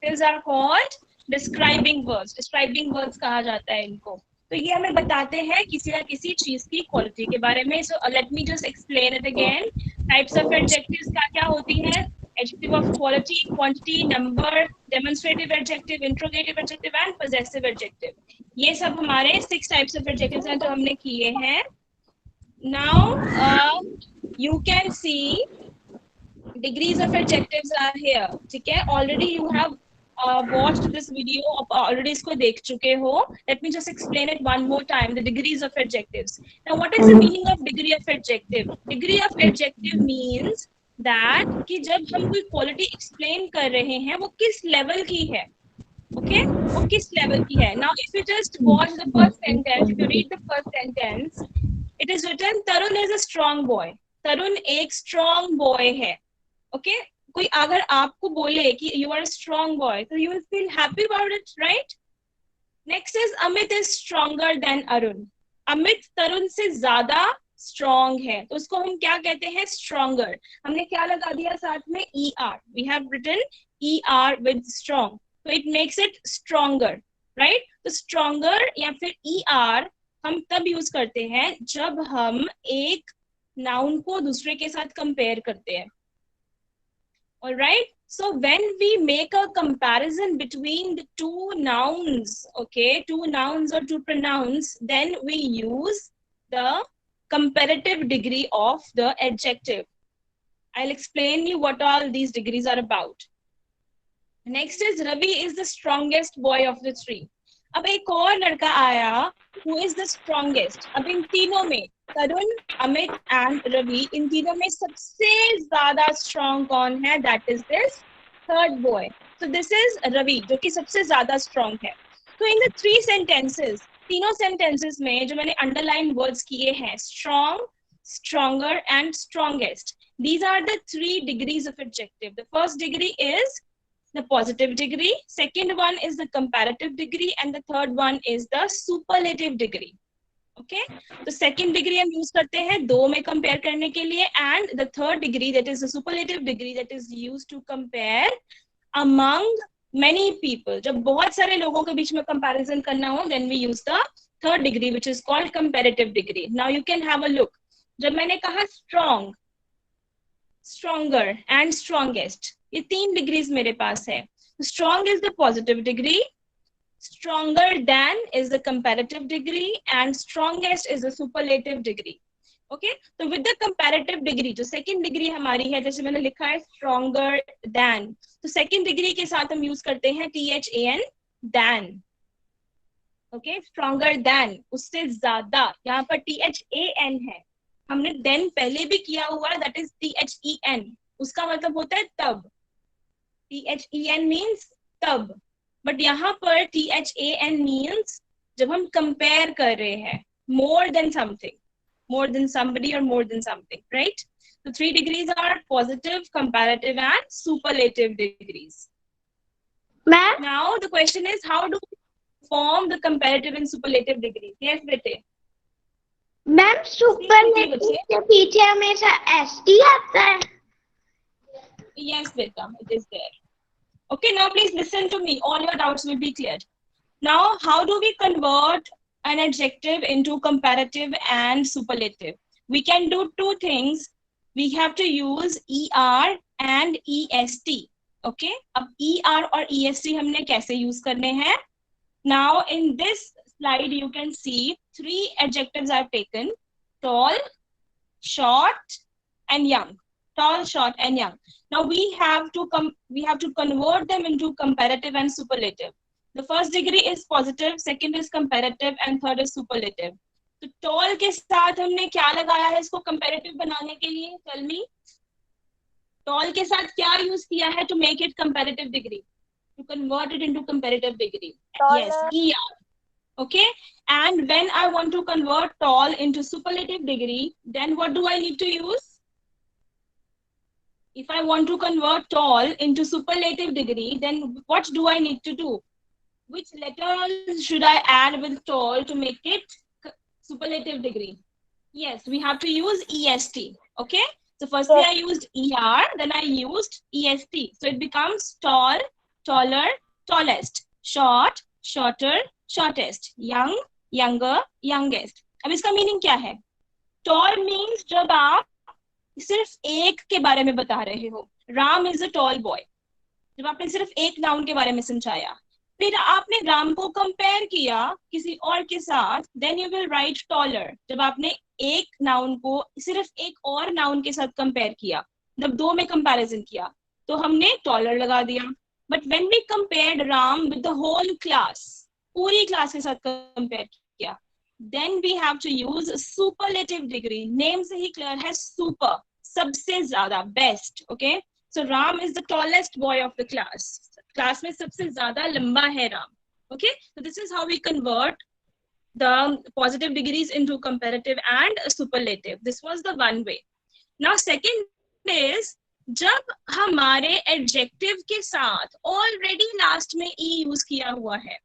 adjectives are called describing words. Describing words कहा जाता है इनको. तो ये हमें बताते हैं किसी ना किसी चीज की क्वालिटी के बारे में. So let me just explain it again. Types of adjectives क्या क्या होती हैं? Adjective of quality, quantity, number, demonstrative adjective, interrogative adjective and possessive adjective. ये सब हमारे 6 types of adjectives हैं जो हमने किए हैं. Now you can see degrees of adjectives are here. ठीक है, already you have watched this video, already इसको देख चुके हो. Let me just explain it one more time. The degrees of adjectives. Now what is the meaning of degree of adjective? Degree of adjective means that कि जब हम कोई quality explain कर रहे हैं वो किस level की है. Okay, वो किस level की है. Now if you just watch the first sentence, if you read the first sentence, it is written Tarun is a strong boy. Tarun एक strong boy है. ओके कोई अगर आपको बोले कि यू आर स्ट्रॉन्ग बॉय तो you will feel happy about it, right? Next is Amit is stronger than Arun. Amit Tarun से ज्यादा स्ट्रॉन्ग है तो उसको हम क्या कहते हैं? स्ट्रॉन्गर. हमने क्या लगा दिया साथ में? E R. We have written E R with strong, तो it makes it stronger, right? तो स्ट्रॉन्गर या फिर ई आर हम तब यूज करते हैं जब हम एक नाउन को दूसरे के साथ कंपेयर करते हैं. All right, so when we make a comparison between the two nouns, okay, two nouns or two pronouns, then we use the comparative degree of the adjective. I'll explain you what all these degrees are about. Next is Ravi is the strongest boy of the three. अब एक और लड़का आया who is the strongest. अब इन तीनों में Tarun, Amit and Ravi, इन तीनों में सबसे ज्यादा स्ट्रॉन्ग कौन है? That is this third boy. So this is Ravi जो कि सबसे ज्यादा स्ट्रॉन्ग है. तो इन द 3 सेंटेंसेस, तीनों सेंटेंसेस में जो मैंने अंडरलाइन वर्ड्स किए हैं, strong, stronger and strongest, these are the 3 degrees of adjective. The first degree is the positive degree, second one is the comparative degree and the third one is the superlative degree. Okay, तो second degree हम use करते हैं दो में compare करने के लिए, and the third degree that is the superlative degree that is used to compare among many people. जब बहुत सारे लोगों के बीच में comparison करना हो, then we use the third degree which is called comparative degree. Now you can have a look. जब मैंने कहा strong, stronger and strongest, ये 3 डिग्रीज मेरे पास है. Strong is the positive degree, stronger than is the comparative degree and strongest is the superlative degree. Okay, तो with the comparative degree जो second degree हमारी है, जैसे मैंने लिखा है स्ट्रॉन्गर देन, तो सेकंड डिग्री के साथ हम यूज करते हैं THAN, than. Okay, stronger than, उससे ज्यादा. यहाँ पर THAN है, हमने देन पहले भी किया हुआ है, दैट इज THEN, उसका मतलब होता है तब. THEN मीन्स तब, बट यहाँ पर THAN मीन्स जब हम कंपेयर कर रहे हैं, more than something, more than somebody or more than something, right? The 3 degrees are positive, comparative and superlative degrees. Ma'am? Now the question is, how do we form the comparative and superlative degrees? Yes, bete. Ma'am superlative के पीछे हमेशा ST आता है. Yes, beta, it is there. Okay, now please listen to me. All your doubts will be cleared. Now, how do we convert an adjective into comparative and superlative? We can do 2 things. We have to use ER and EST. Okay, अब ER और EST हमने कैसे use करने हैं? Now, in this slide, you can see 3 adjectives I've taken: tall, short, and young. Tall, short, and young. Now we have to convert them into comparative and superlative. The first degree is positive, second is comparative, and third is superlative. तो tall के साथ हमने क्या लगाया है इसको comparative बनाने के लिए? Tell me. Tall के साथ क्या use किया है to make it comparative degree? To convert it into comparative degree. Taller. Yes, ER. Okay. And when I want to convert tall into superlative degree, then what do I need to use? If I want to convert tall into superlative degree, then what do I need to do? Which letters should I add with tall to make it superlative degree? Yes, we have to use EST. Okay. So firstly I used ER, then I used EST. So it becomes tall, taller, tallest, short, shorter, shortest, young, younger, youngest. अब इसका meaning क्या है? Toll means जब आप सिर्फ एक के बारे में बता रहे हो, Ram is a tall boy, जब आपने सिर्फ एक नाउन के बारे में समझाया, फिर आपने राम को कंपेयर किया किसी और के साथ, then you will write taller. जब आपने एक नाउन को सिर्फ एक और नाउन के साथ कंपेयर किया, जब दो में कंपैरिजन किया, तो हमने टॉलर लगा दिया। But when we compared Ram with the whole class, पूरी क्लास के साथ कंपेयर किया, then we have to use superlative degree. Name से ही क्लियर है, सुपर, सबसे ज्यादा, best. Okay, so Ram is the tallest boy of the class. Class में सबसे ज्यादा लंबा है Ram. Okay, so this is how we convert the positive degrees into comparative and superlative. This was the one way. Now second is, जब हमारे adjective के साथ already last में e use किया हुआ है,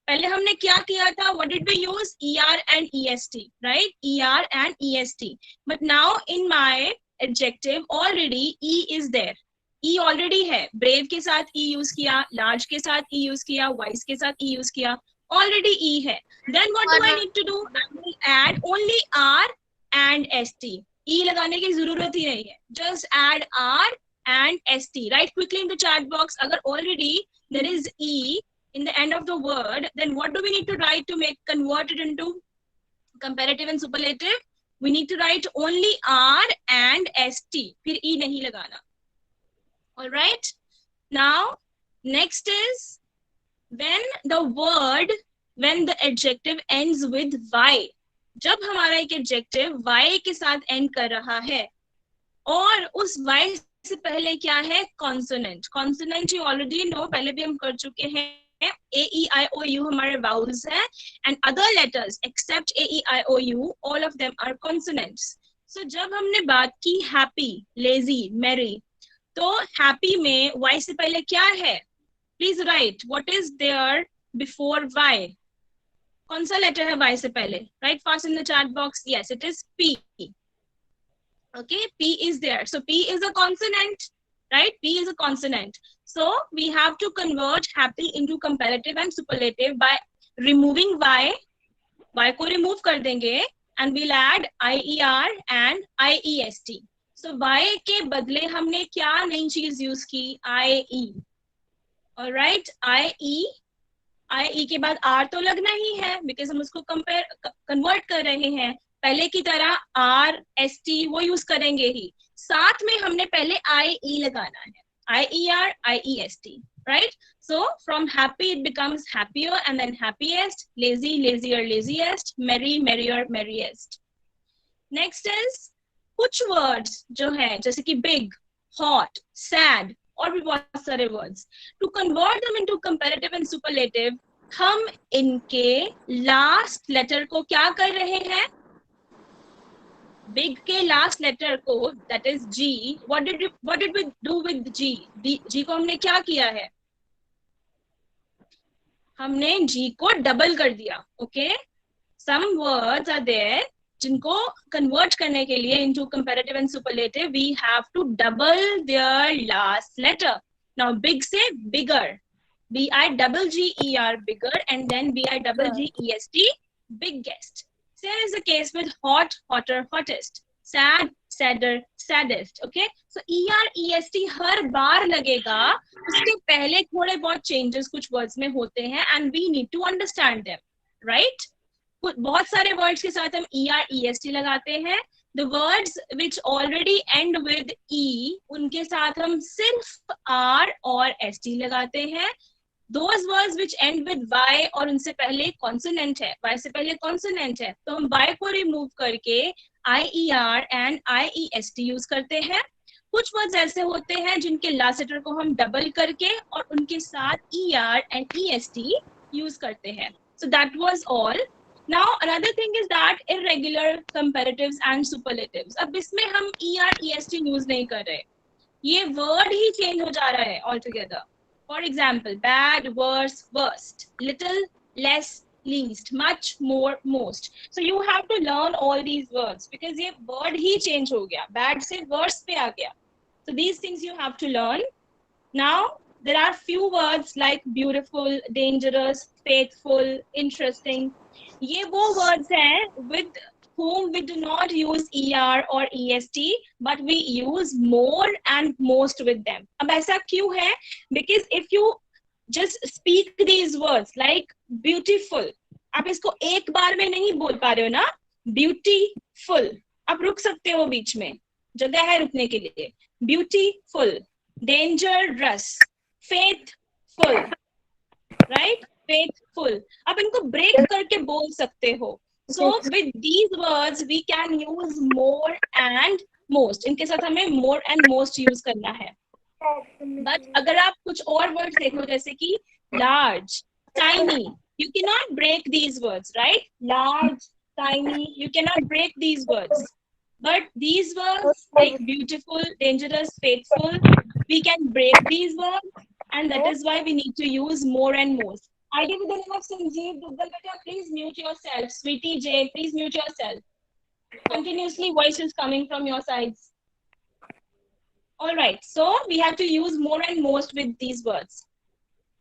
पहले हमने क्या किया था? What did we use? er and est, right? er and est. But now in my adjective already e is there. E already है, ब्रेव के साथ E यूज किया, लार्ज के साथ E यूज किया, वाइस के साथ E यूज किया, ऑलरेडी E है। Then what do I need to do? I will add only R and ST. E लगाने की जरूरत ही नहीं है, just add R and ST. Write quickly in the chat box, अगर already there is E in the end of the word, then what do we need to write to make convert it into comparative and superlative? We need to write only R and ST, फिर E नहीं लगाना। All right. Now, next is when the adjective ends with y. जब हमारा एक adjective y के साथ end कर रहा है और उस y से पहले क्या है? Consonant. Consonant you already know, पहले भी हम कर चुके हैं। A, E, I, O, U हमारे vowels हैं, and other letters except A, E, I, O, U, all of them are consonants. So जब हमने बात की happy, lazy, merry, तो हैप्पी में y से पहले क्या है? Please write, what is there before y? कौन सा लेटर है y से पहले? Write fast in the chat box. Yes, it is p. Okay, p is there, so p is a consonant, right? p is a consonant, so we have to convert happy into comparative and superlative by removing y को remove कर देंगे and we'll add ier and iest. So y के बदले हमने क्या नई चीज use की? IE. Alright, IE के बाद R तो लगना ही है, बिकॉज हम उसको कन्वर्ट कर रहे हैं। पहले की तरह R, ST वो यूज करेंगे ही, साथ में हमने पहले IE लगाना है, IER, IEST, right? So from happy it becomes happier, and then happiest, lazy, lazier, laziest, merry, merrier, merriest. Next is कुछ वर्ड्स जो है जैसे कि बिग, हॉट, सैड और भी बहुत सारे words, to convert them into comparative and superlative हम इनके लास्ट लेटर को क्या कर रहे हैं? बिग के लास्ट लेटर को, that is G, what did we do with G? G को हमने क्या किया है? हमने जी को डबल कर दिया। Okay, some words are there जिनको कन्वर्ट करने के लिए into comparative and superlative we have to double their last letter. Now big से bigger, BIGGER, bigger, and then BIGGEST, biggest. Same is the case with hot, hotter, hottest, sad, sadder, saddest. Okay, so ER, EST हर बार लगेगा, उसके पहले थोड़े बहुत changes कुछ words में होते हैं and we need to understand them, right? बहुत सारे words के साथ हम ER, EST लगाते हैं। The words which already end with E, उनके साथ हम सिर्फ R और ST लगाते हैं। Those words which end with Y और उनसे पहले consonant है, Y से पहले consonant है, तो हम Y को remove करके IER and IEST यूज करते हैं। कुछ वर्ड्स ऐसे होते हैं जिनके लास्ट लेटर को हम डबल करके और उनके साथ ER and EST यूज करते हैं। So that was all. Now another thing is that irregular comparatives and superlatives. अब इसमें हम ER, EST यूज नहीं कर रहे, ये वर्ड ही चेंज हो जा रहा है altogether. For example, bad, worse, worst, little, less, least, much, more, most. So you have to learn all these words because ये word ही change हो गया, bad से worse पे आ गया. So these things you have to learn. Now there are few words like beautiful, dangerous, faithful, interesting. ये वो words हैं with whom we do not use er or est, but we use more and most with them. अब ऐसा क्यों है? Because if you just speak these words like beautiful, आप इसको एक बार में नहीं बोल पा रहे हो ना, beautiful, आप रुक सकते हो बीच में, जगह है रुकने के लिए. Beautiful, dangerous, faithful, right? Faithful. आप इनको ब्रेक करके बोल सकते हो. So with these words we can use more and most. इनके साथ हमें more and most use करना है. But अगर आप कुछ और words देखो जैसे कि large, tiny, you cannot break these words, right? Large, tiny, you cannot break these words. But these words like beautiful, dangerous, faithful, we can break these words, and that is why we need to use more and most. ID with the name of Sanjeev Duggal, beta, please mute yourself. Sweetie J, please mute yourself. Continuously voice is coming from your sides. All right, so we have to use more and most with these words.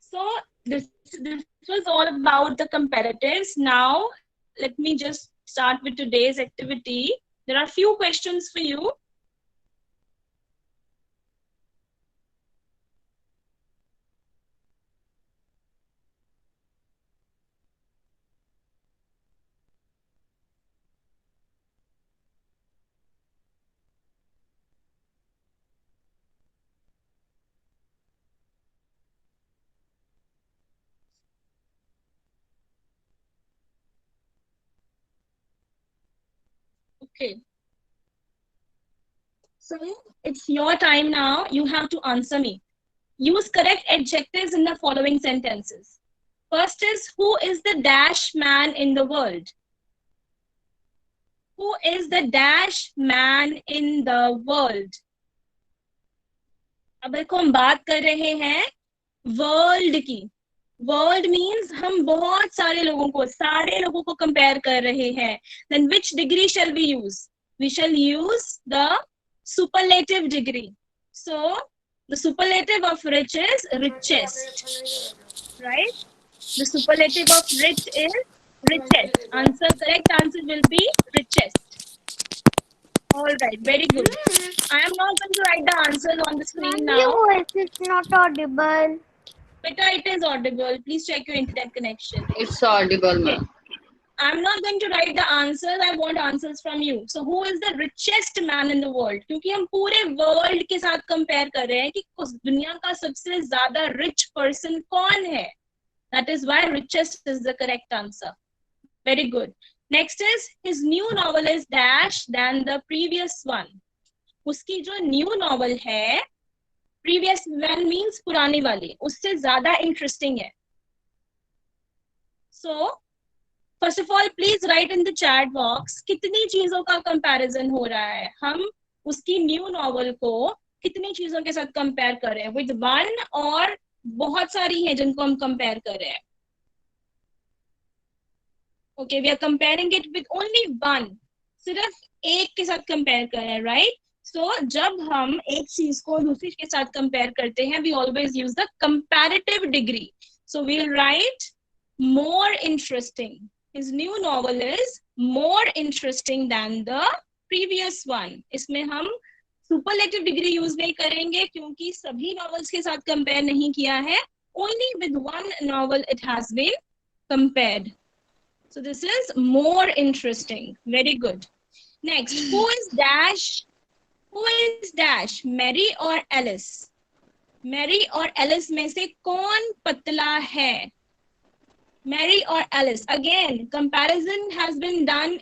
So this was all about the comparatives. Now let me just start with today's activity. There are few questions for you. Okay. So it's your time now. You have to answer me. Use correct adjectives in the following sentences. First is, who is the dash man in the world? Who is the dash man in the world? अब देखो हम बात कर रहे हैं world की. World means हम बहुत सारे लोगों को कंपेयर कर रहे हैं. Then which degree shall we use? We shall use the superlative degree. So the superlative of rich is richest, right? The superlative of rich is richest. Correct answer will be richest. All right, very good. I am not going to write the answers on the screen now. Your voice is not audible. Beta, it is audible. Please check your internet connection. It's audible, ma'am. I'm not going to write the answers. I want answers from you. So who is the richest man in the world? क्योंकि हम पूरे world के साथ compare कर रहे हैं कि दुनिया का सबसे ज्यादा रिच पर्सन कौन है. That is why richest is the correct answer. Very good. Next is, his new novel is dash than the previous one. उसकी जो new novel है, previous one means पुरानी वाली, उससे ज्यादा interesting है. So first of all, please write in the chat box कितनी चीजों का comparison हो रहा है. हम उसकी new novel को कितनी चीजों के साथ compare कर रहे हैं, with one और बहुत सारी हैं जिनको हम compare कर रहे हैं. Okay, we are comparing it with only one. सिर्फ एक के साथ compare कर रहे हैं, right? So जब हम एक चीज को दूसरी के साथ compare करते हैं, we always use the comparative degree. So we'll write more interesting. His new novel is more interesting than the previous one. इसमें हम superlative degree use नहीं करेंगे क्योंकि सभी novels के साथ compare नहीं किया है. Only with one novel it has been compared. So this is more interesting. Very good. Next, who is dash? Who is dash? Mary or Alice? Mary or Alice में से कौन पतला है? Mary or Alice? Again, comparison has been done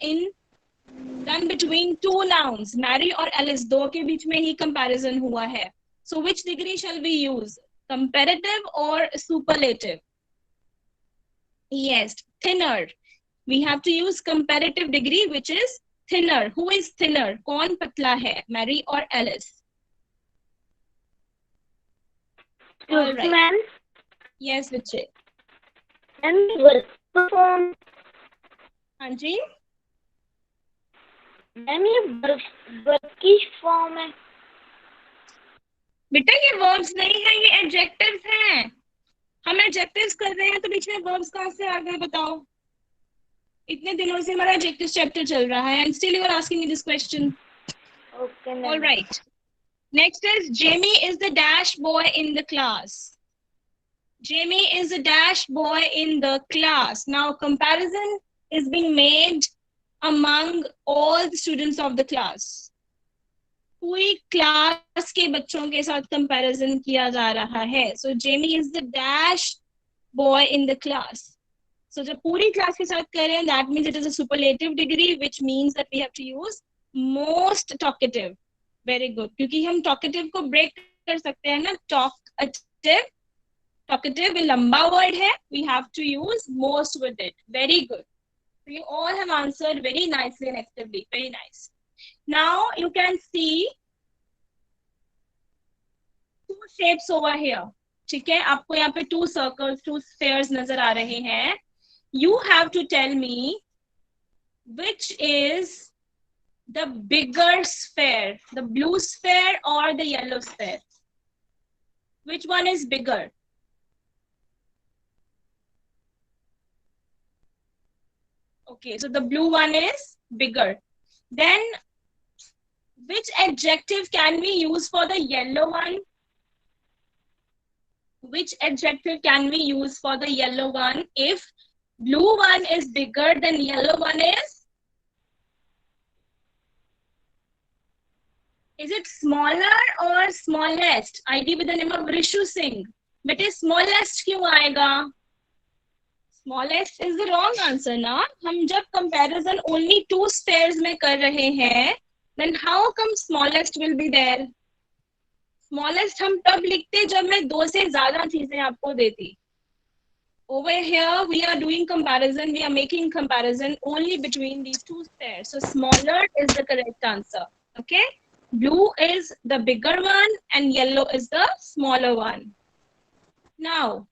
between two nouns. Mary or Alice, दो के बीच में ही comparison हुआ है. So which degree shall we use? Comparative or superlative? Yes, thinner. We have to use comparative degree, which is thinner. Who is thinner? कौन पतला है? Mary or Alice? All right. Ma'am. Yes, Vijay. Ma'am, work perform. हाँ जी. Ma'am, ये work की form है. बेटा ये verbs नहीं है, ये adjectives हैं। हम adjectives कर रहे हैं तो बीच में verbs कहाँ से आ गए बताओ? इतने दिनों से हमारा adjectives chapter चल रहा है and still you are asking me this question. Okay, All ma'am. right. Next is Jamie is the dash boy in the class. Jamie is a dash boy in the class. Now comparison is being made among all the students of the class. पूरी class के बच्चों के साथ comparison किया जा रहा है. So Jamie is the dash boy in the class. So जब पूरी क्लास के साथ करें, that means it is a superlative degree, which means that we have to use most talkative. Very good. क्योंकि हम talkative को break कर सकते हैं ना, talkative. Talkative a लंबा word है. We have to use most with it. Very good. So you all have answered very nicely and actively. Very nice. Now you can see two shapes over here. ठीक है, आपको यहाँ पे two circles, two spheres नजर आ रहे हैं. You have to tell me which is the bigger sphere, the blue sphere or the yellow sphere. Which one is bigger? Okay, so the blue one is bigger. Then which adjective can we use for the yellow one? Which adjective can we use for the yellow one if blue one is bigger than yellow one is? Is it smaller or smallest? ID with the name of Rishu Singh. But is smallest क्यों आएगा? Smallest is the wrong answer ना. हम जब comparison only two spheres में कर रहे हैं, then how come smallest will be there? Smallest हम तब लिखते जब मैं दो से ज्यादा चीजें आपको देती. Over here we are doing comparison, we are making comparison only between these two spheres. So smaller is the correct answer. Okay, blue is the bigger one and yellow is the smaller one. Now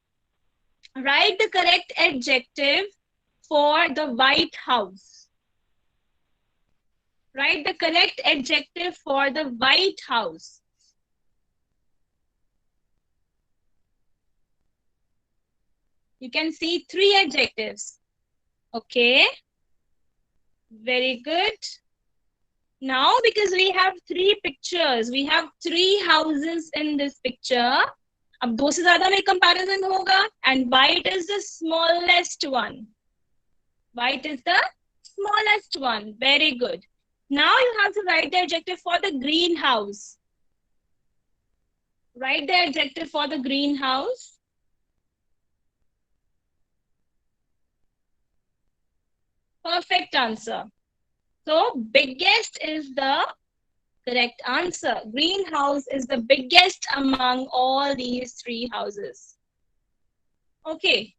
write the correct adjective for the White House. Write the correct adjective for the White House. You can see three adjectives. Okay, very good. Now because we have three pictures, we have three houses in this picture. अब दो से ज्यादा में comparison होगा and white is the smallest one. White is the smallest one. Very good. Now you have to write the adjective for the greenhouse. Write the adjective for the greenhouse. Perfect answer. So biggest is the correct answer. Greenhouse is the biggest among all these three houses. Okay.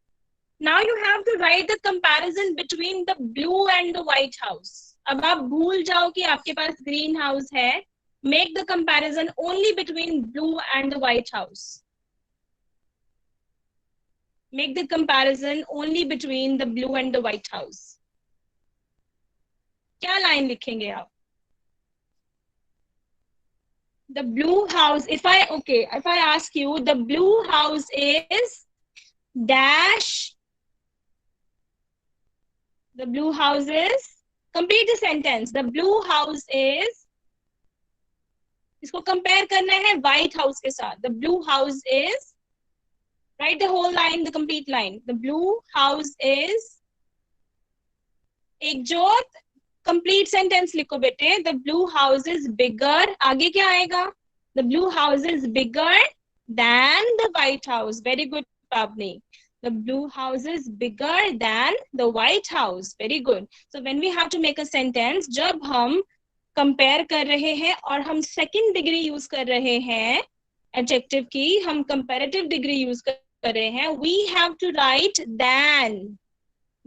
Now you have to write the comparison between the blue and the white house. अब आप भूल जाओ कि आपके पास green house है. Make the comparison only between blue and the white house. Make the comparison only between the blue and the white house. क्या line लिखेंगे आप? The blue house, if I ask you, the blue house is dash. The blue house is, complete the sentence. The blue house is, इसको compare करना है white house के साथ. The blue house is, write the whole line, the complete line. The blue house is, एक जो complete sentence लिखो बेटे. The blue house is bigger. आगे क्या आएगा? The blue house is bigger than the white house. Very good, Pavni. The blue house is bigger than the white house. Very good. So when we have to make a sentence, जब हम compare कर रहे हैं और हम second degree use कर रहे हैं adjective की, हम comparative degree use कर रहे हैं, we have to write than.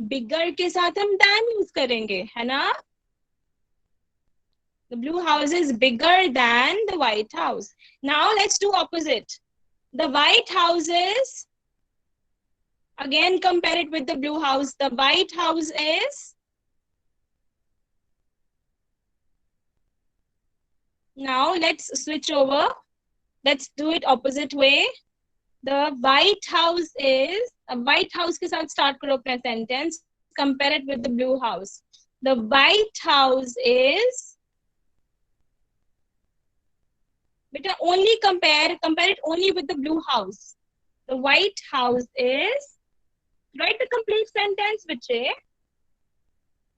Bigger के साथ हम than use करेंगे, है ना? The blue house is bigger than the white house. Now let's do opposite. The white house is, again compare it with the blue house. The white house is, now let's switch over. Let's do it opposite way. The White House is, White House के साथ start करो अपना sentence. Compare it with the Blue House. The White House is, beta only compare it only with the Blue House. The White House is, write the complete sentence बच्चे.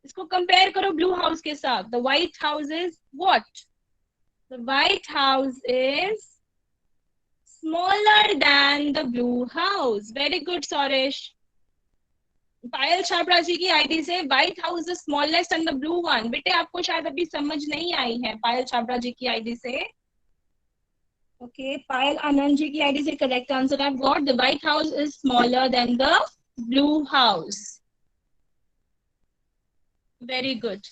इसको compare करो Blue House के साथ. The White House is what? The White House is smaller than the Blue House. Very good, Suresh. पायल छाबड़ा जी की ID से white house the smallest and the blue one. बेटे आपको शायद अभी समझ नहीं आई है पायल छाबड़ा जी की आईडी से. ओके, पायल आनंद जी की आईडी से correct answer I got. The white house is smaller than the blue house. Very good.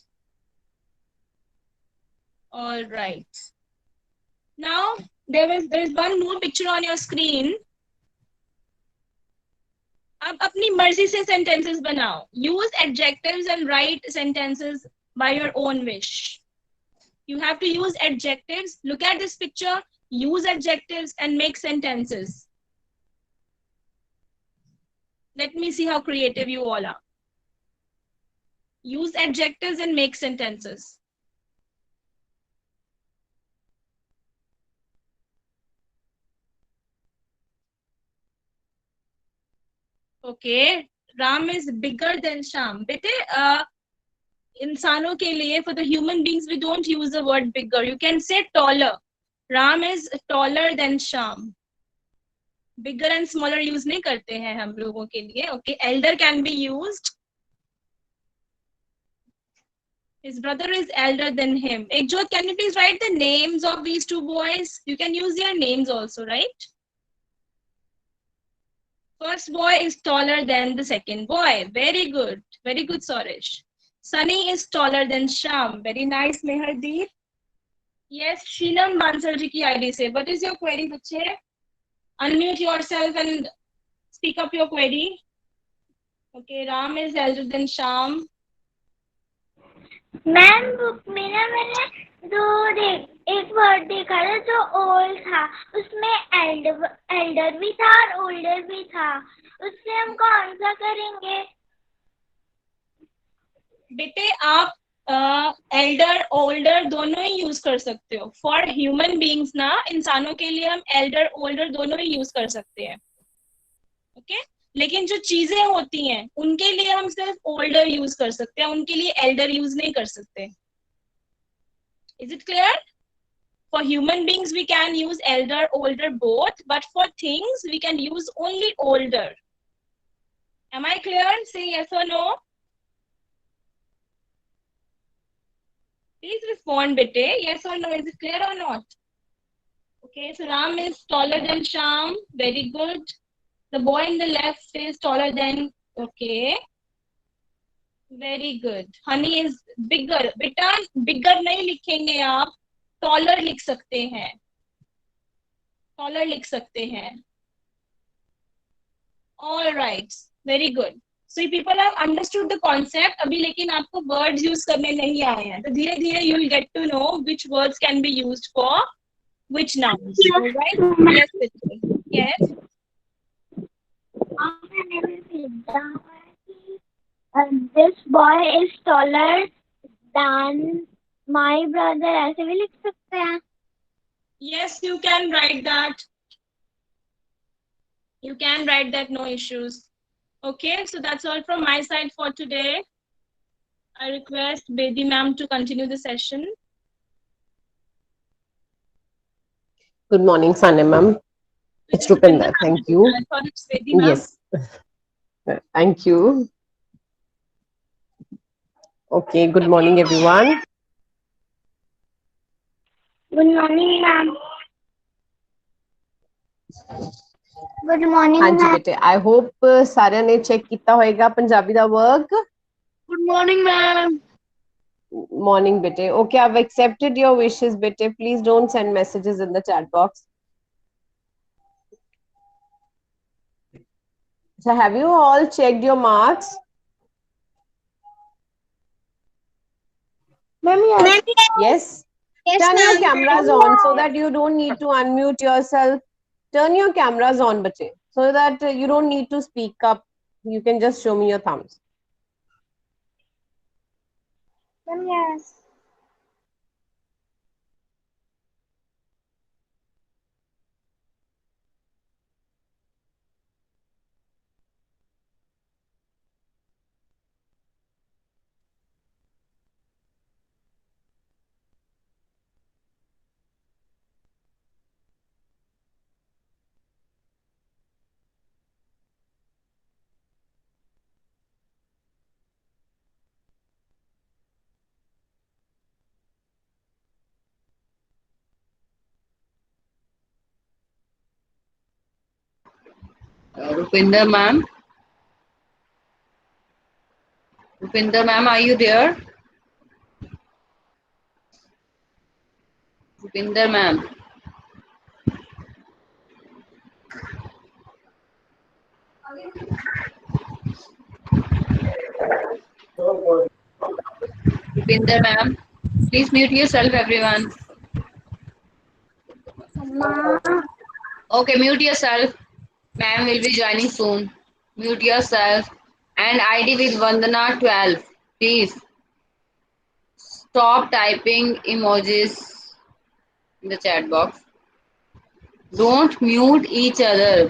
All right. Now there is one more picture on your screen. अब अपनी मर्जी से sentences बनाओ. Use adjectives and write sentences by your own wish. You have to use adjectives. Look at this picture. Use adjectives and make sentences. Let me see how creative you all are. Use adjectives and make sentences. Okay, Ram is bigger than Sham. बेटे इंसानों के लिए, for the human beings we don't use the word bigger. You can say taller. Ram is taller than Sham. Bigger and smaller use नहीं करते हैं हम लोगों के लिए. Okay, elder can be used. His brother is elder than him. Ekjot, can you please write the names of these two boys? You can use their names also, right? First boy is taller than the second boy. Very good. Very good, Suresh. Sunny is taller than Sham. Very nice, Meherdeep. Yes, Shinam Bansal ji ki ID se. What is your query, bache? Unmute yourself and speak up your query. Okay, Ram is elder than Sham. Ma'am book में ना मैंने एक word देखा था जो old था, उसमें Elder भी था और ओल्डर भी था. उससे हम कौन सा करेंगे? बेटे आप एल्डर ओल्डर दोनों ही यूज कर सकते हो. फॉर ह्यूमन बीइंग्स ना, इंसानों के लिए हम एल्डर ओल्डर दोनों ही यूज कर सकते हैं. ओके, लेकिन जो चीजें होती हैं उनके लिए हम सिर्फ ओल्डर यूज कर सकते हैं, उनके लिए एल्डर यूज नहीं कर सकते. Is it clear? For human beings we can use elder, older both, but for things we can use only older. Am I clear? Say yes or no. Please respond, bete. Yes or no? Is it clear or not? Okay, so Ram is taller than Sham. Very good. The boy in the left is taller than. Okay. Very good. Honey is bigger. बेटा bigger नहीं लिखेंगे आप, taller लिख सकते हैं. Taller लिख सकते हैं. All right. Very good. So people have understood the concept. अभी लेकिन आपको words use करने नहीं आए हैं. तो धीरे धीरे you will get to know which words can be used for which nouns. All right? Yes, Pitri. Yes. This boy is taller than my brother. ऐसे भी लिख सकते हैं. Yes, you can write that. You can write that, no issues. Okay, so that's all from my side for today. I request Bedi ma'am to continue the session. Good morning, Sanya ma'am. It's Rupinder. Thank you. I thought it's Bedi ma'am. Yes. Thank you. Okay, good morning, everyone. Good morning, ma'am. Good morning, हाँ जी ma'am. बेटे, I hope सारे ने check किया होएगा पंजाबी दा work. Good morning, ma'am. Morning बेटे. Okay, I've accepted your wishes बेटे. Please don't send messages in the chat box. So have you all checked your marks? Ma'am, yes. Yes. Yes, Turn your ma'am. cameras on so that you don't need to unmute yourself. Turn your cameras on, bache, so that you don't need to speak up. You can just show me your thumbs. Ma'am, yes. Rupinder ma'am. Rupinder ma'am, are you there? Rupinder ma'am. Rupinder ma'am, please mute yourself, everyone. Okay, mute yourself. Ma'am will be joining soon. Mute yourself. And ID with Vandana 12. Please stop typing emojis in the chat box. Don't mute each other.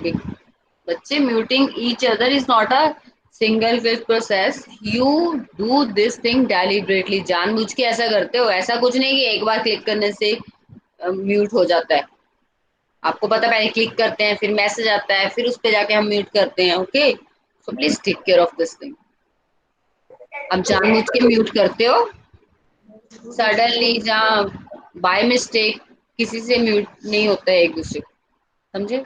Bachche, muting each other is not a single click process. You do this thing deliberately. जानबूझ के ऐसा करते हो. ऐसा कुछ नहीं कि एक बार क्लिक करने से म्यूट हो जाता है. आपको पता है, पहले क्लिक करते हैं, फिर मैसेज आता है, फिर उस पे जाके हम म्यूट करते हैं. Okay, so please take care of this thing. अब जानबूझ के म्यूट करते हो सडनली, जहाँ बाय मिस्टेक किसी से म्यूट नहीं होता है एक दूसरे को, समझे.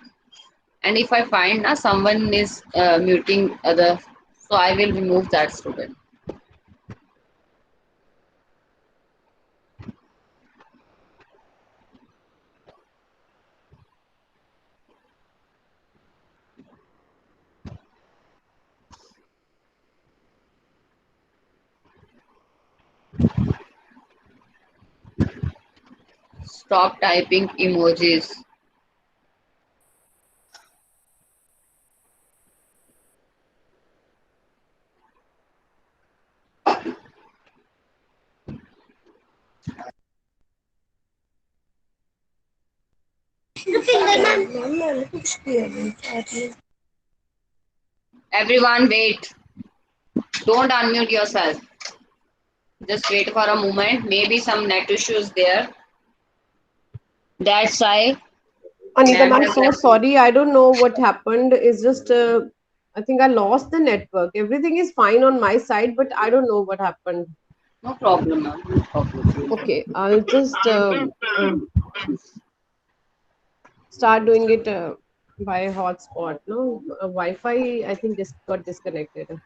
And if I find na someone is muting other, so I will remove that student. Stop typing emojis. Everyone wait. Don't unmute yourself. Just wait for a moment. Maybe some net issues there. That's why. Anita, Ma'am I'm has so left. sorry. I don't know what happened. It's just, I think I lost the network. Everything is fine on my side, but I don't know what happened. No problem, ma'am. No problem. Okay, I'll just start doing it by hotspot. No, Wi-Fi, I think, just got disconnected.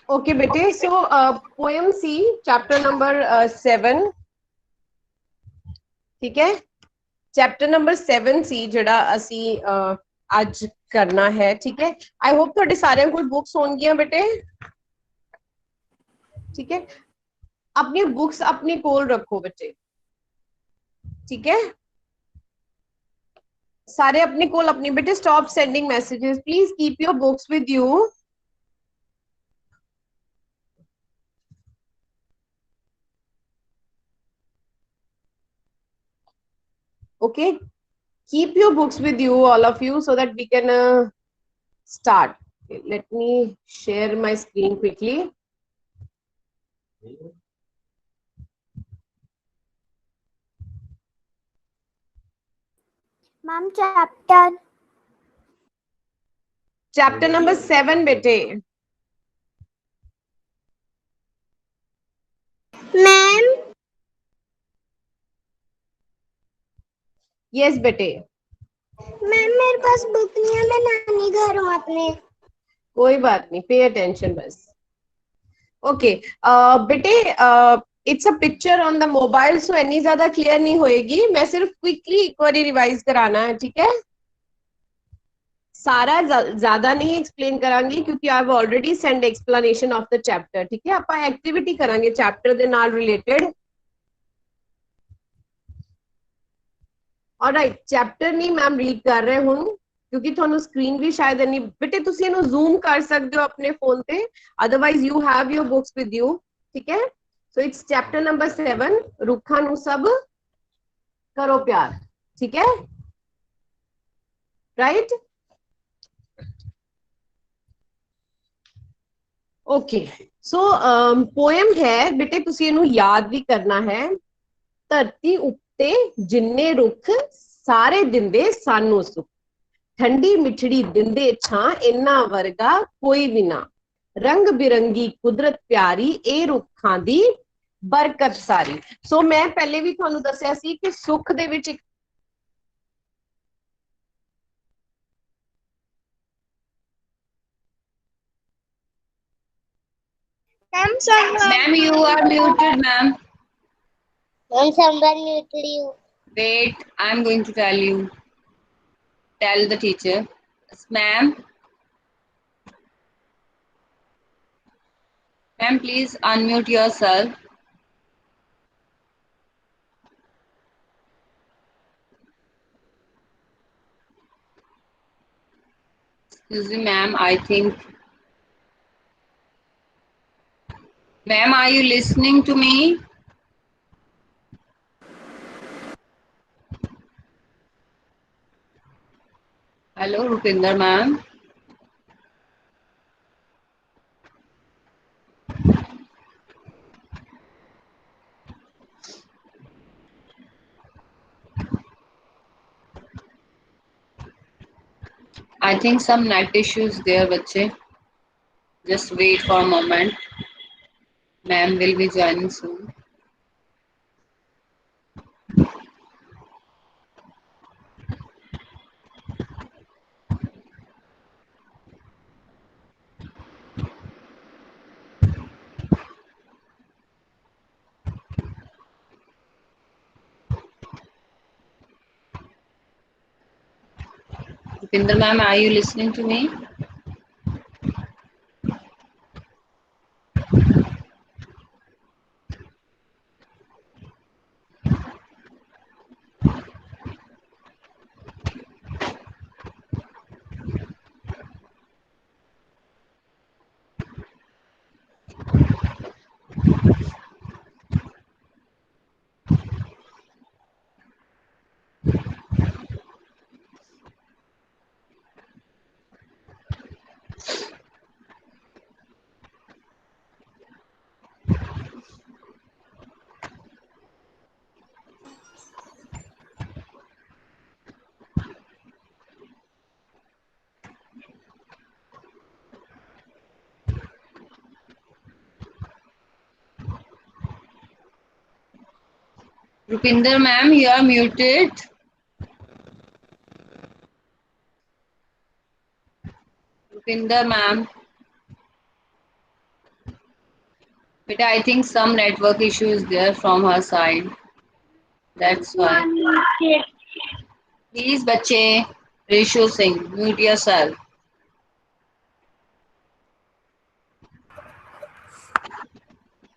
Okay, bete. So, poem C, chapter number 7. ठीक है. Chapter number 7 सी ਜਿਹੜਾ ਅਸੀਂ ਅੱਜ करना है. ठीक है. I hope ਤੁਹਾਡੇ ਸਾਰਿਆਂ ਕੋਲ ਬੁక్స్ ਹੋਣਗੀਆਂ ਬੇਟੇ. ठीक है. अपनी बुक्स अपने कोल रखो बच्चे. ठीक है. सारे अपने कोल अपनी. बेटे stop sending messages. Please keep your books with you. Okay, keep your books with you, all of you, so that we can start. Okay, let me share my screen quickly. Ma'am, Chapter number 7, bete. Ma'am. Yes, bete. Ma'am मेरे पास book नहीं है, मैं नानी घर हूँ अपने. कोई बात नहीं, पे अटेंशन बस. ओके बेटे, it's a picture on the mobile, so इतनी ज्यादा क्लियर नहीं होएगी. मैं सिर्फ क्विकली एक बार रिवाइज कराना है. ठीक है. सारा ज्यादा नहीं एक्सप्लेन करांगी क्योंकि I have already send explanation of the chapter. ठीक है, ਆਪਾਂ ਐਕਟੀਵਿਟੀ ਕਰਾਂਗੇ ਚੈਪਟਰ ਦੇ ਨਾਲ ਰਿਲੇਟਡ। ऑलराइट, चैप्टर नहीं मैम रीड कर रहे हूं क्योंकि ਤੁਹਾਨੂੰ ਸਕਰੀਨ ਵੀ ਸ਼ਾਇਦ ਨਹੀਂ ਬੇਟੇ ਤੁਸੀਂ ਇਹਨੂੰ ਜ਼ੂਮ ਕਰ ਸਕਦੇ ਹੋ ਆਪਣੇ ਫੋਨ ਤੇ, otherwise you have your books with you. ਠੀਕ ਹੈ, ਸੋ ਇਟਸ ਚੈਪਟਰ ਨੰਬਰ 7, ਰੁੱਖਾਂ ਨੂੰ ਸਭ ਕਰੋ ਪਿਆਰ। ਠੀਕ ਹੈ, ਰਾਈਟ। ਓਕੇ, ਸੋ ਪੋਇਮ ਹੈ ਬੇਟੇ, ਤੁਸੀਂ ਇਹਨੂੰ ਯਾਦ ਵੀ ਕਰਨਾ ਹੈ। ਧਰਤੀ ਉੱਤੇ ਜਿੰਨੇ ਰੁੱਖ ਸਾਰੇ ਦਿੰਦੇ ਸਾਨੂੰ ਸੁੱਖ, ਠੰਡੀ ਮਿੱਠੜੀ ਦਿੰਦੇ ਛਾਂ, ਇਹਨਾਂ ਵਰਗਾ ਕੋਈ ਵੀ ਨਾ, ਰੰਗ ਬਿਰੰਗੀ ਕੁਦਰਤ ਪਿਆਰੀ, ਇਹ ਰੁੱਖਾਂ ਦੀ ਬਰਕਤ ਸਾਰੀ। ਸੋ ਮੈਂ ਪਹਿਲੇ ਵੀ ਤੁਹਾਨੂੰ ਦੱਸਿਆ ਸੀ ਕਿ ਸੁੱਖ ਦੇ ਵਿੱਚ ਇੱਕ Ma'am, you are muted, ma'am. Ma'am, someone muted you. Wait, I'm going to tell you. Tell the teacher. Ma'am. Ma'am, please unmute yourself. Excuse me, ma'am, I think. Ma'am, are you listening to me? Hello, Rupinder ma'am. I think some net issues there, bache. Just wait for a moment. Ma'am will be joining soon. Rupinder ma'am, are you listening to me? Rupinder ma'am, you are muted. Rupinder ma'am. But I think some network issue is there from her side. That's why. Please, bache, Rishu Singh, mute yourself.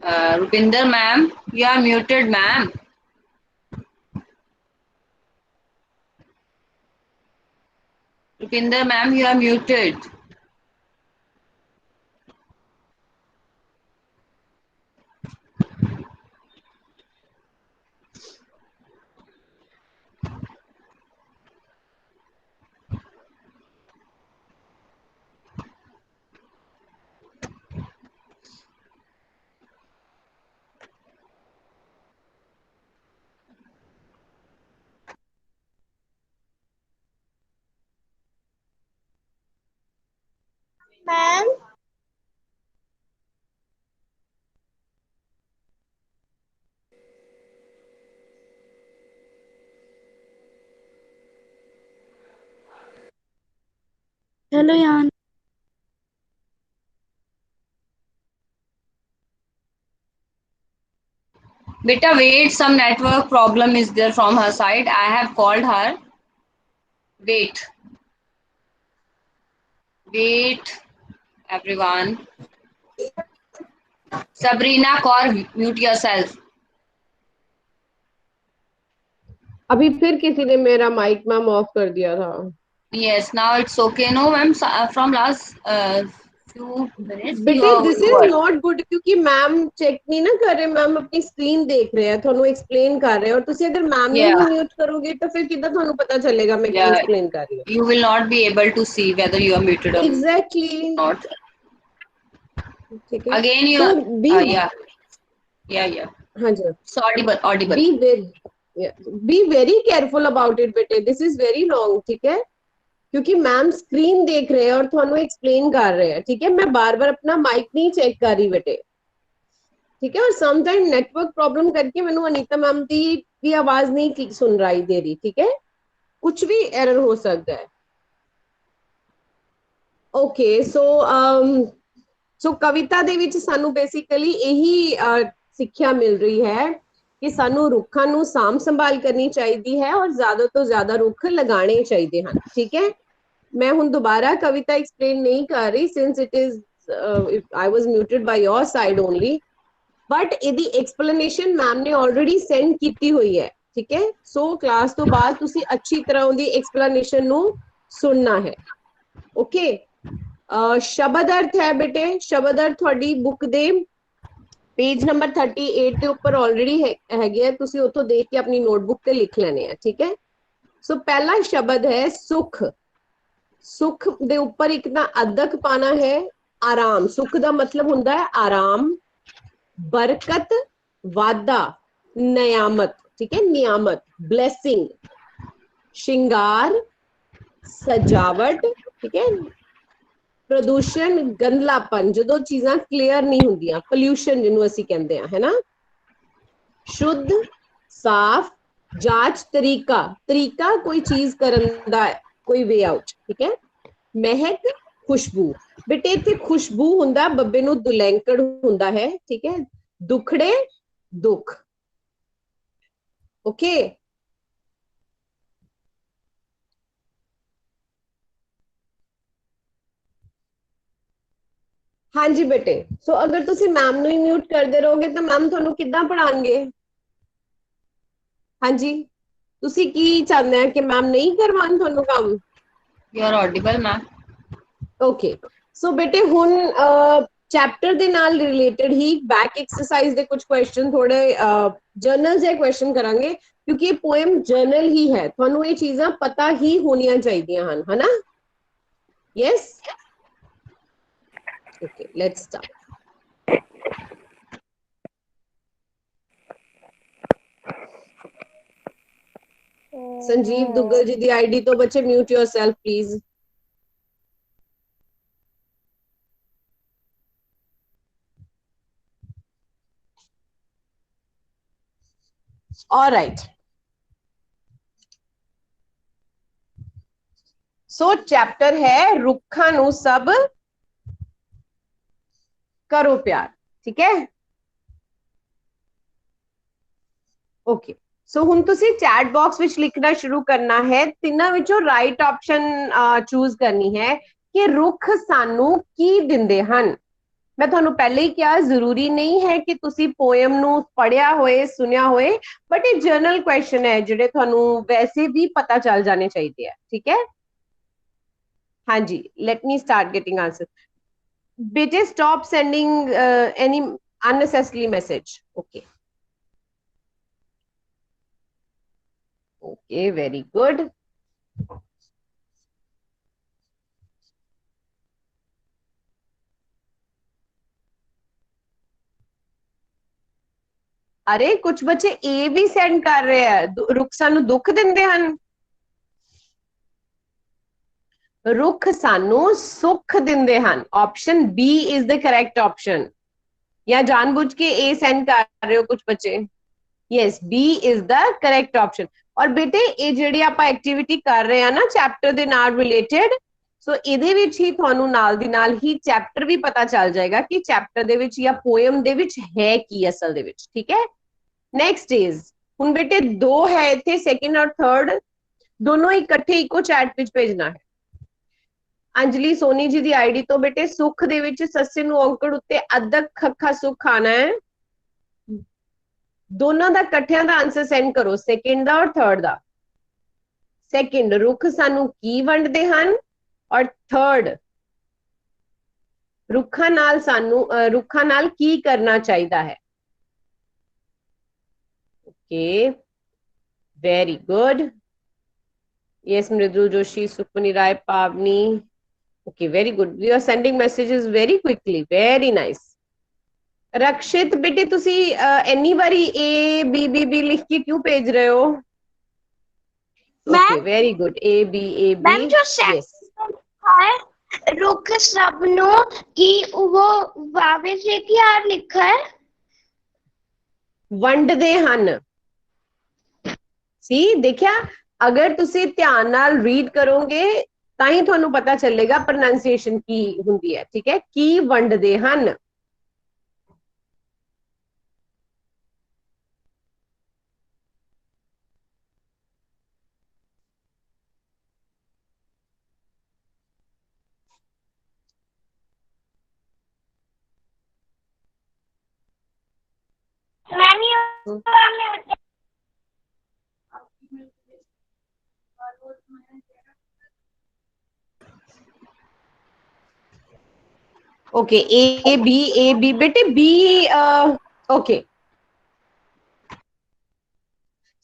Rupinder ma'am, you are muted, ma'am. Rupinder ma'am, you are muted. Ma'am, Hello, Yan. Beta, wait, some network problem is there from her side. I have called her. Wait. Wait, everyone. Sabrina Kaur, mute yourself. अभी फिर किसी ने मेरा mic ma'am of कर दिया था. Yes, now it's okay. No, ma'am, from last few minutes बेटे this you is were. Not good, क्योंकि मैम चेक नहीं ना कर रहे, मैम अपनी स्क्रीन देख रहे हैं, ਤੁਹਾਨੂੰ एक्सप्लेन कर रहे हैं, और ਤੁਸੀਂ अगर मैम ਨੂੰ Yeah, ही म्यूट करोगे तो फिर कितना ਤੁਹਾਨੂੰ पता चलेगा मैं ਕੀ yeah. एक्सप्लेन कर रही हूँ. You will not be able to see whether you are muted or exactly. not. ठीक है. Again, you. So be, Yeah, yeah. हाँ जी, So audible. Be very careful about it बेटे, दिस इज वेरी रॉन्ग. ठीक है, क्योंकि ma'am screen देख रहे हैं और ਤੁਹਾਨੂੰ एक्सप्लेन कर रहे हैं. ठीक है, मैं बार बार अपना माइक नहीं चेक कर रही बेटे. ठीक है, और सम टाइम नेटवर्क प्रॉब्लम करके मैंने अनीता मैम की भी आवाज नहीं सुन रही दे रही. ठीक है, कुछ भी एरर हो सकता है. ओके, सो कविता ਦੇ ਵਿੱਚ ਸਾਨੂੰ ਬੇਸਿਕਲੀ ਇਹੀ ਸਿੱਖਿਆ ਮਿਲ ਰਹੀ ਹੈ ਕਿ ਸਾਨੂੰ ਰੁੱਖਾਂ ਨੂੰ ਸਾਂਭ ਸੰਭਾਲ ਕਰਨੀ ਚਾਹੀਦੀ ਹੈ ਔਰ ਜ਼ਿਆਦਾ ਤੋਂ ਜ਼ਿਆਦਾ ਰੁੱਖ ਲਗਾਉਣੇ ਚਾਹੀਦੇ ਹਨ. ਠੀਕ ਹੈ, मैं हूं दोबारा कविता एक्सप्लेन नहीं कर रही since it is I was muted by your side only, but ਇਹਦੀ explanation मैम ने already send ਕੀਤੀ ਹੋਈ ਹੈ. ठीक है, सो क्लास तो बाद ਤੁਸੀਂ अच्छी तरह ਉਹਦੀ explanation ਨੂੰ ਸੁਣਨਾ ਹੈ. ओके, शब्द अर्थ है बेटे, शब्द अर्थ ਤੁਹਾਡੀ ਬੁੱਕ ਦੇ पेज नंबर 38 ਦੇ ਉੱਪਰ already ਹੈਗੇ ਆ, ਤੁਸੀਂ ਉੱਥੋਂ ਦੇਖ ਕੇ ਆਪਣੀ ਨੋਟਬੁੱਕ ਤੇ ਲਿਖ ਲੈਣੇ ਆ. ठीक है, सो पहला शब्द है सुख. सुख दे ऊपर एक ना अदक पाना है आराम. सुख का मतलब होता है आराम, बरकत, वादा, नियामत. ठीक है, नियामत, ब्लेसिंग, श्रृंगार, सजावट. ठीक है, प्रदूषण, गंदलापन, जो चीज़ां क्लियर नहीं होंदियां, पोल्यूशन जिन्हों असी कहते हैं, है ना. शुद्ध, साफ, जांच, तरीका. तरीका कोई चीज करन दा कोई वे आउट. ठीक है, महक, खुशबू. बेटे इत्थे खुशबू हुंदा बब्बे नूं दुलैंकड़ हुंदा है. ठीक है, दुखड़े, दुख. ओके, हाँ जी बेटे. सो अगर तुसी मैम नूं ही म्यूट करदे रहोगे तो मैम तुहानूं किद्दां पढ़ाणगे. हाँ जी, तुसी की चाहते हैं कि मैम नहीं करवान तुहानूं काम. You are audible, ma'am. Okay, so बेटे हुन चैप्टर दे नाल रिलेटेड ही बैक एक्सरसाइज दे कुछ क्वेश्चन थोड़े जर्नल जे क्वेश्चन करांगे, क्योंकि ये पोएम जर्नल ही है, तुहानूं ये चीज़ां पता ही होनियां चाहिदियां हन, है ना. Yes, okay, let's start. Sanjeev Duggal ji दी आईडी तो बच्चे mute yourself please. Alright, so chapter है रुखां नूं सब करो प्यार. ठीक है, ओके. सो हुण तुसी चैट बॉक्स विच लिखना शुरू करना है. तिन्हां विचों राइट ऑप्शन चूज करनी है कि रुख सानू की दिंदे हन. मैं तुहानू पहले ही कहा जरूरी नहीं है कि तुसी पोएम नू पढ़िया होए सुनिया होए, बट ये जर्नल क्वेश्चन है जिहड़े तुहानू वैसे भी पता चल जाने चाहिए. ठीक है, हाँ जी, let me start getting answer. बेटे stop sending any unnecessary message. Okay, okay, very good. अरे कुछ बच्चे ए भी सेंड कर रहे हैं. रुख सानू दुख दिंदे हन. रुख सानू सुख दिंदे हन. Option B is the correct option. या जानबूझ के ए सेंड कर रहे हो कुछ बच्चे. Yes, B is the correct option. और बेटे ये ਜਿਹੜੀ ਆਪਾਂ ਐਕਟੀਵਿਟੀ ਕਰ ਰਹੇ ਆ ਨਾ ਚੈਪਟਰ ਦੇ ਨਾਲ ਰਿਲੇਟਡ, ਸੋ ਇਹਦੇ ਵਿੱਚ ਹੀ ਤੁਹਾਨੂੰ ਨਾਲ ਦੀ ਨਾਲ ਹੀ ਚੈਪਟਰ ਵੀ ਪਤਾ ਚੱਲ ਜਾਏਗਾ ਕਿ ਚੈਪਟਰ ਦੇ ਵਿੱਚ ਜਾਂ ਪੋਇਮ ਦੇ ਵਿੱਚ ਹੈ ਕੀ ਅਸਲ ਦੇ ਵਿੱਚ. ਠੀਕ ਹੈ, नेक्स्ट इज ਹੁਣ बेटे दो है इथे, सेकंड और थर्ड दोनों इकट्ठे इको चैट विच भेजना है. अंजलि सोनी जी दी आईडी तो बेटे सुख दे विच सस्से नु औंकड़ उत्ते अदक खखा सुख आना है। दोनों दा इकट्ठियां दा आंसर सेंड करो, सेकंड दा और थर्ड दा। सेकंड, रुख सानू की वंडदे हन, और थर्ड, रुखा नाल सानू रुखा नाल की करना चाहिदा है। Okay, very good. Yes Mridul Joshi, Sukhmani Rai, Pavani. Okay, very good, you are sending messages very quickly, very nice. Rakshit बेटे तुसी इन्नी बारी ए बी बी बी लिख के क्यों भेज रहे हो? Okay, very good, A B ma'am जो यस। है रुख सबनो की वो वावे से क्या लिखा है? वंडदे हन। सी देखिया, अगर तुसी ध्यान नाल रीड करोगे ताई थानू पता चलेगा प्रोनाउंसिएशन की हुंदी है, ठीक है। की वंडदे हन। मैम ये ओके, ए बी बेटे बी। ओके,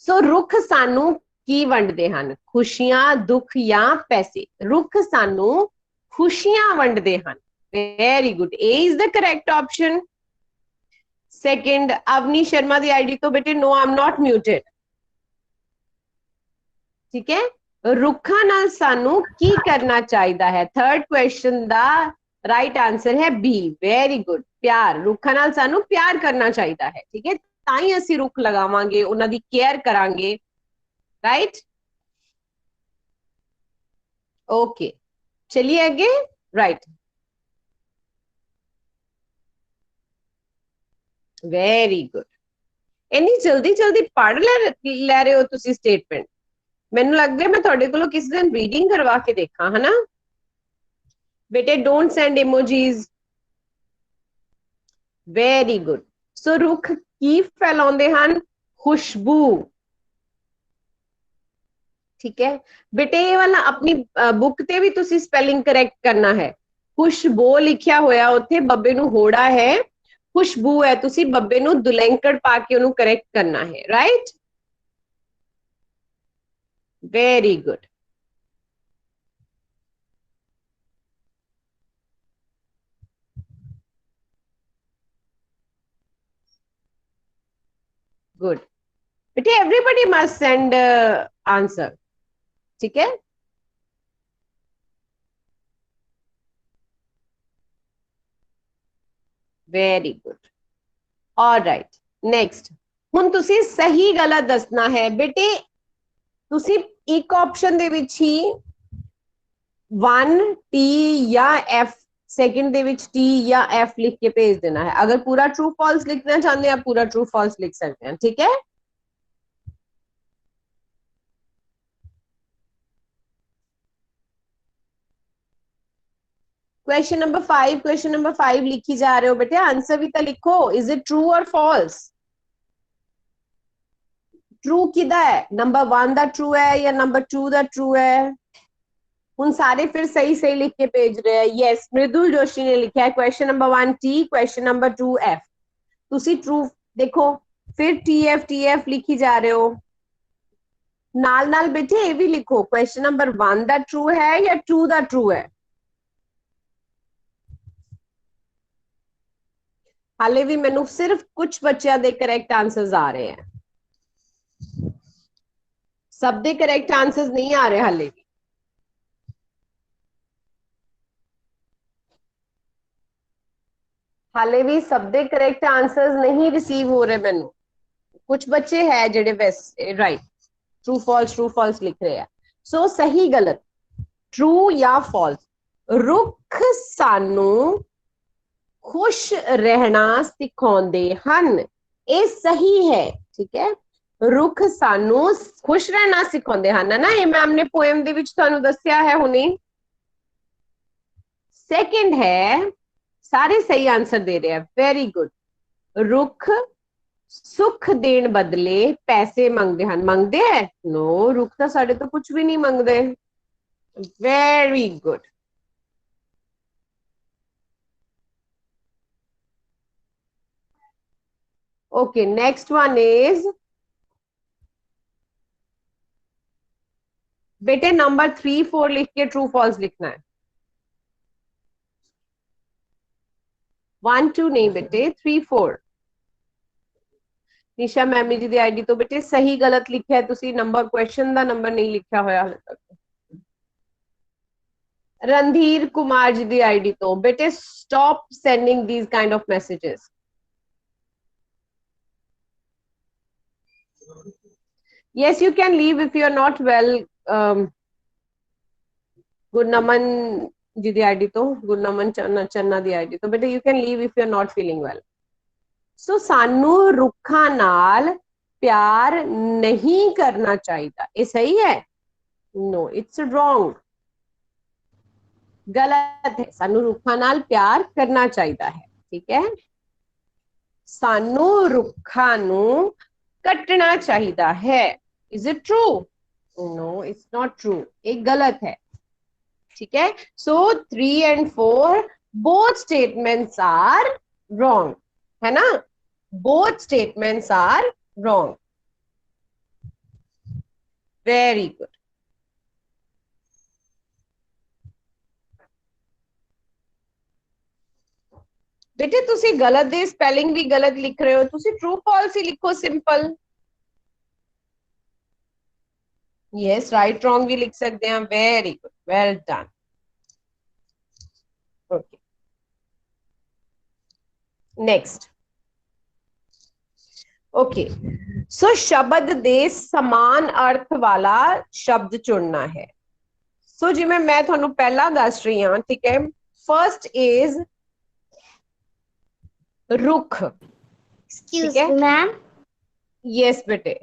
सो रुख सानू की वंडदे हन, खुशियां, दुख या पैसे। रुख सानू खुशियां वंडदे हन। Very good, A is the correct option. Second, Avni Sharma दी आईडी तो बेटे no, I am not muted, ठीक है। रुखा नाल सानू की करना चाहिदा है। थर्ड क्वेश्चन दा राइट आंसर है बी, वेरी गुड, प्यार। रुखा नाल सानू प्यार करना चाहिदा है, ठीक है, ताई असी रुख लगावांगे, उन्हां दी केयर करांगे, राइट। ओके, चलिए आगे, राइट, वेरी गुड। इन्नी जल्दी जल्दी पढ़ ले रहे हो तुसी स्टेटमेंट। मैनू लगदा है मैं तुहाडे कोलों किसी दिन रीडिंग करवा के देखा, है ना बेटे। Don't send emojis. Very good. So रुख की फैलाउंदे हन? खुशबू, ठीक है बेटे। ये वाला अपनी बुक ते भी तुसी स्पेलिंग करेक्ट करना है। खुशबो लिखिया होया उत्थे, बब्बे नू होड़ा है, खुशबू है, तुसी बब्बे नू दुलैंकड़ पा के उन्हें करेक्ट करना है, राइट। Very good. गुड बेटे, एवरीबडी मस्ट सेंड आंसर, ठीक है। Very good, alright. नेक्स्ट, हुण तुसी सही गलत दसना है बेटे। तुसी एक ऑप्शन दे विच ही 1 टी या एफ, सेकंड दे विच टी या एफ लिख के भेज देना है। अगर पूरा ट्रू फॉल्स लिखना चाहते हैं, आप पूरा ट्रू फॉल्स लिख सकते हैं, ठीक है। क्वेश्चन नंबर 5 लिखी जा रहे हो बेटे, आंसर भी तो लिखो। इज इट ट्रू और फॉल्स? ट्रू किदा है? नंबर 1 दा ट्रू है या नंबर 2 दा ट्रू है? उन सारे फिर सही सही लिख के भेज रहे हैं। यस, मृदुल जोशी ने लिखा है question number 1 T, question number 2 F. तुसी ट्रू देखो, फिर टी एफ लिखी जा रहे हो। नाल नाल बेटे ये भी लिखो, क्वेश्चन नंबर 1 दा ट्रू है या 2 दा ट्रू है। हाले भी मैनू सिर्फ कुछ बच्चों के करेक्ट आंसर्स आ रहे हैं, सब दे करेक्ट आंसर्स नहीं आ रहे हाले भी। हाले भी सब दे करेक्ट आंसर्स नहीं रिसीव हो रहे मैनू। कुछ बच्चे हैं जेडे वैसे राइट ट्रू फॉल्स लिख रहे हैं। सो सही गलत, ट्रू या फॉल्स। रुख सानू खुश रहना सिखाउंदे हन, ये सही है, ठीक है। रुख सानू खुश रहना सिखाउंदे हन, है ना। ये मैम ने पोएम दे विच तुहानू दस्सिया है हुणे। सेकंड है, सारे सही आंसर दे रहे हैं, वेरी गुड। रुख सुख देण बदले पैसे मंगते हैं, मंगते हैं? नो, रुख तो साडे तो कुछ भी नहीं मंगते। Very good. Okay, next one is, बेटे नंबर 3 4 लिख के ट्रू फॉल्स लिखना है। 1 2 नहीं बेटे, 3 4। निशा मैमी जी दी आईडी तो बेटे सही गलत लिखा है, तुसी नंबर क्वेश्चन दा नंबर नहीं लिखा होया हाले तक। रणधीर कुमार जी दी आईडी तो बेटे stop sending these kind of messages. Yes, you can leave if you are not well. Gurnaman ji di ID to, Gurnaman Channa di ID to, beta you can leave if you are not feeling well. So सानू रुखा नाल प्यार नहीं करना चाहिए, ये सही है? No, it's wrong. गलत है, सानू रुखा नाल प्यार करना चाहिए है, ठीक है? सानू रुखा नू कटना चाहिए है। Is it true? No, it's not true. एक गलत है, ठीक है? So 3 and 4 both statements are wrong, है ना? Both statements are wrong. Very good. बेटे तुसी गलत दे स्पेलिंग भी गलत लिख रहे हो, तुसी ट्रू फॉल्स ही लिखो, सिंपल। यस, राइट रॉन्ग भी लिख सकते हैं। Very good, well done. Okay, next. Okay, so शब्द दे समान अर्थ वाला शब्द चुनना है। सो जिवें मैं तुहानू पहला दस रही हां, ठीक है? फर्स्ट इज रुख, ठीक है? मैम, यस बेटे।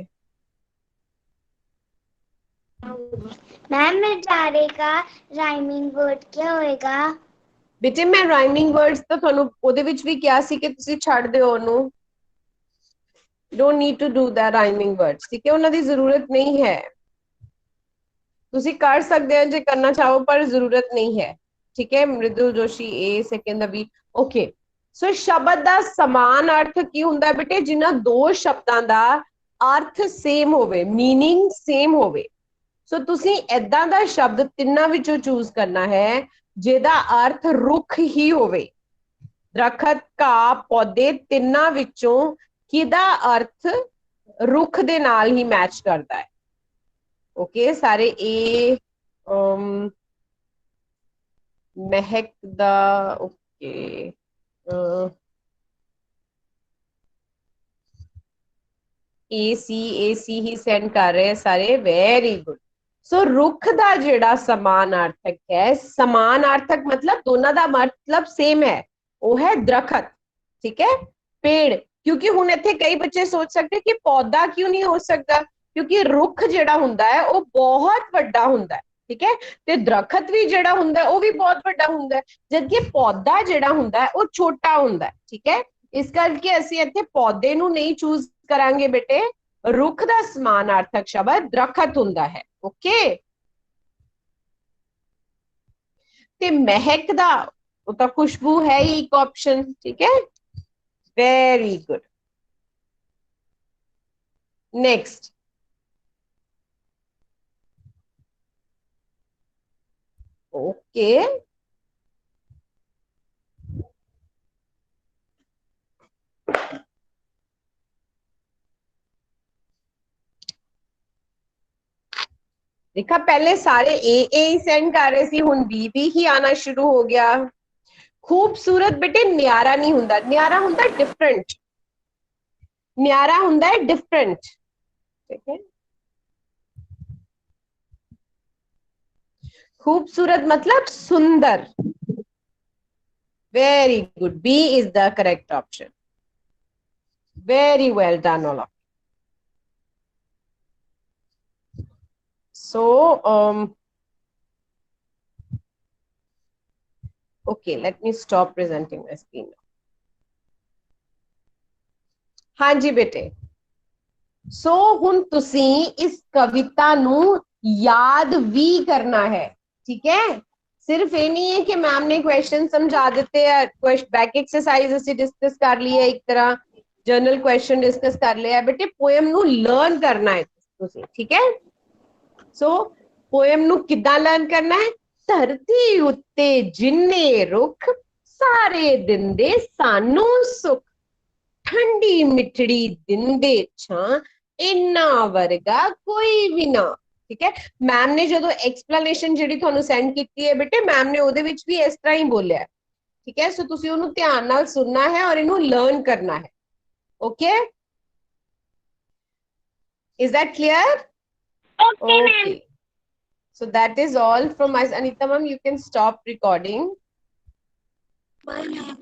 मैम बेचारे का राइमिंग वर्ड क्या होएगा? बेटे मैं राइमिंग वर्ड्स तो ਤੁਹਾਨੂੰ ਉਹਦੇ ਵਿੱਚ ਵੀ ਕਿਹਾ ਸੀ ਕਿ ਤੁਸੀਂ ਛੱਡ ਦਿਓ ਉਹਨੂੰ। Don't need to do that rhyming words, ਠੀਕ ਹੈ? ਉਹਨਾਂ ਦੀ ਜ਼ਰੂਰਤ ਨਹੀਂ ਹੈ। ਤੁਸੀਂ ਕਰ ਸਕਦੇ ਹੋ ਜੇ ਕਰਨਾ ਚਾਹੋ, ਪਰ ਜ਼ਰੂਰਤ ਨਹੀਂ ਹੈ, ਠੀਕ ਹੈ? ਮ੍ਰਿਦੁਲ ਜੋਸ਼ੀ ਏ ਸੈਕਿੰਡ ਦਾ ਵੀ ਓਕੇ। ਸੋ ਸ਼ਬਦ ਦਾ ਸਮਾਨ ਅਰਥ ਕੀ ਹੁੰਦਾ ਬੇਟੇ? ਜਿਨ੍ਹਾਂ ਦੋ ਸ਼ਬਦਾਂ ਦਾ ਅਰਥ ਸੇਮ ਹੋਵੇ, मीनिंग ਸੇਮ ਹੋਵੇ। ਸੋ ਤੁਸੀਂ ਏਦਾਂ ਦਾ ਸ਼ਬਦ ਤਿੰਨਾਂ ਵਿੱਚੋਂ ਚੂਜ਼ ਕਰਨਾ ਹੈ ਜਿਹਦਾ ਅਰਥ ਰੁੱਖ ਹੀ ਹੋਵੇ। ਦਰਖਤ, ਘਾਹ, ਪੌਦੇ, ਤਿੰਨਾਂ ਵਿੱਚੋਂ ਕਿਹਦਾ ਅਰਥ ਰੁੱਖ ਦੇ ਨਾਲ ਹੀ ਮੈਚ ਕਰਦਾ ਹੈ। ਓਕੇ, ਸਾਰੇ ਏ ਮਹਿਕ ਦਾ ਓਕੇ, ਏਸੀ ਹੀ ਸੈਂਡ ਕਰ ਰਹੇ ਸਾਰੇ, ਵੈਰੀ ਗੁੱਡ। ਸੋ ਰੁੱਖ ਦਾ ਜਿਹੜਾ ਸਮਾਨਾਰਥਕ ਹੈ, ਸਮਾਨਾਰਥਕ मतलब ਦੋਨਾਂ ਦਾ मतलब सेम है, वो है दरखत, ठीक है? पेड़, क्योंकि हुण इत्थे कई बच्चे सोच सकते कि पौधा क्यों नहीं हो सकता, क्योंकि रुख जिहड़ा हुंदा है वो बहुत वड्डा हुंदा है, ठीक है? ते दरखत भी जिहड़ा हुंदा है वो भी बहुत वड्डा हुंदा है, जबकि पौधा जिहड़ा हुंदा है वो छोटा हुंदा है, ठीक है? इस करके ਅਸੀਂ ਇੱਥੇ पौधे ਨੂੰ नहीं चूज करांगे बेटे, रुख ਦਾ ਸਮਾਨਾਰਥਕ ਸ਼ਬਦ ਦਰਖਤ ਹੁੰਦਾ ਹੈ। ओके, ते महक दा वो तो खुशबू है ही एक ऑप्शन, ठीक है? Very good. नेक्स्ट, ओके, देखा पहले सारे ए ही सेंड कर रहे सी, हुन बी ही आना शुरू हो गया। खूबसूरत बेटे न्यारा नहीं हुंदा, न्यारा हुंदा डिफरेंट, न्यारा हुंदा है डिफरेंट, ठीक है? खूबसूरत मतलब सुंदर। Very good, B is the correct option. Very well done all of. So Okay, let me stop presenting my screen now. हाँ जी बेटे, सो हुन तुसी इस कविता नू याद भी करना है, ठीक है? सिर्फ ये नहीं है कि मैम ने क्वेश्चन समझा देते हैं, बैक एक्सरसाइज ਅਸੀਂ डिस्कस कर लिया, एक तरह जर्नल क्वेश्चन डिस्कस कर लिया बेटे, पोएम नू लर्न करना है तुसी, ठीक है? सो पोएम नू किद्दां लर्न करना है? धरती उत्ते जिन्ने रुख सारे दिंदे सानू सुख, ठंडी मिठड़ी दिंदे छां इन्ना वर्गा कोई भी ना, ठीक है? मैम ने जो एक्सप्लेनेशन ਜਿਹੜੀ ਤੁਹਾਨੂੰ ਸੈਂਡ ਕੀਤੀ ਹੈ ਬੇਟੇ, ਮੈਮ ਨੇ ਉਹਦੇ ਵਿੱਚ ਵੀ ਇਸ ਤਰ੍ਹਾਂ ਹੀ ਬੋਲਿਆ ਹੈ, ਠੀਕ ਹੈ? ਸੋ ਤੁਸੀਂ ਉਹਨੂੰ ਧਿਆਨ ਨਾਲ ਸੁਣਨਾ ਹੈ ਔਰ ਇਹਨੂੰ ਲਰਨ ਕਰਨਾ ਹੈ, okay? Is that clear? Okay, ma'am. So that is all from my Anita ma'am, you can stop recording. Bye, ma'am.